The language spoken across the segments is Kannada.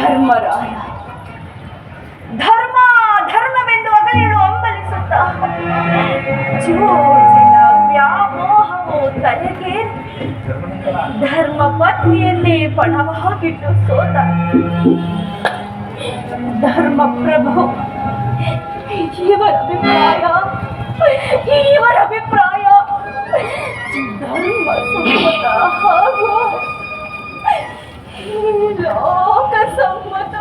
ಧರ್ಮರಾಯ ಧರ್ಮ ಧರ್ಮವೆಂದು ಅಗಲಿಳು ಅಂಬಲಿಸುತ್ತ ಜೋಜಿನ ವ್ಯಾಮೋಹವು ತಲೆಗೆ ಧರ್ಮ ಪತ್ನಿಯನ್ನೇ ಪಣವಾಗಿಟ್ಟು ಸೋತ ಧರ್ಮ ಪ್ರಭು ಇವರ ಅಭಿಪ್ರಾಯ ಧರ್ಮ ಸಮ್ಮತ ಹಾಗೂ ಲೋಕ ಸಮ್ಮತ.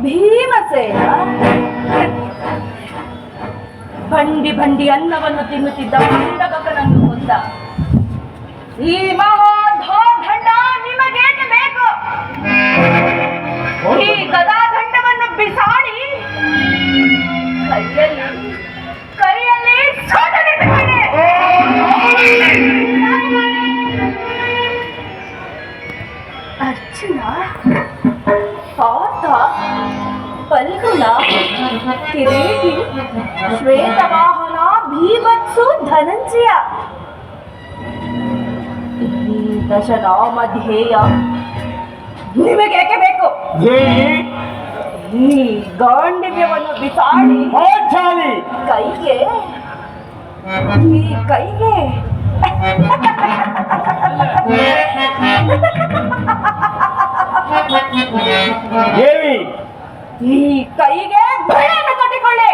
ಭೀಮಸೇನ ಬಂಡಿ ಬಂಡಿ ಅನ್ನವನ್ನು ತಿನ್ನುತ್ತಿದ್ದ ಮಂಡಗಕನನ್ನು ಕೊಂದ ಈ ಮಹಾಧೋದಂಡ ನಿಮಗೇಕೆ ಬೇಕು? ಈ ಗದಾದಂಡವನ್ನು ಬಿಸಾಡಿ ಕೈಯಲ್ಲಿ ಸೋದರಿಟ್ಟುಕೊಳ್ಳಿ. ಅರ್ಜುನ, ಪಾರ್ಥ, ಫಲ್ಗುಣ, ಕಿರೀಟಿ, ಶ್ವೇತವಾಹನ, ಭೀಮತ್ಸು, ಧನಂಜಯ ಈ ದಶನಾಮಧೇಯ ನಿಮಗೇಕೆ ಬೇಕು? ಈ ಗಾಂಡಿವ್ಯವನ್ನು ಬಿಸಾಡಿ ಕೈಗೆ ಈ ಕೈಗೆ ಬೆಳೆಯನ್ನು ಕಟ್ಟಿಕೊಳ್ಳಿ.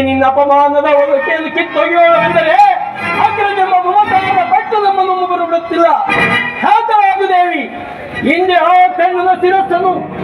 ನಿನ್ನ ಅಪಮಾನದ ಒಳಕೆಯನ್ನು ಕಿತ್ತೊಗೆಯೋಳೆಂದರೆ ಅಗ್ರಜಮ್ಮ ಮಮತಾದ ಪಟ್ಟು ನಮ್ಮನ್ನು ಮುಗುರು ಬಿಡುತ್ತಿಲ್ಲ. ಶಾಂತರಾಗು ದೇವಿ. ಹಿಂದೆ ಆ ಕಣ್ಣನ ಶಿರಸ್ಸನ್ನು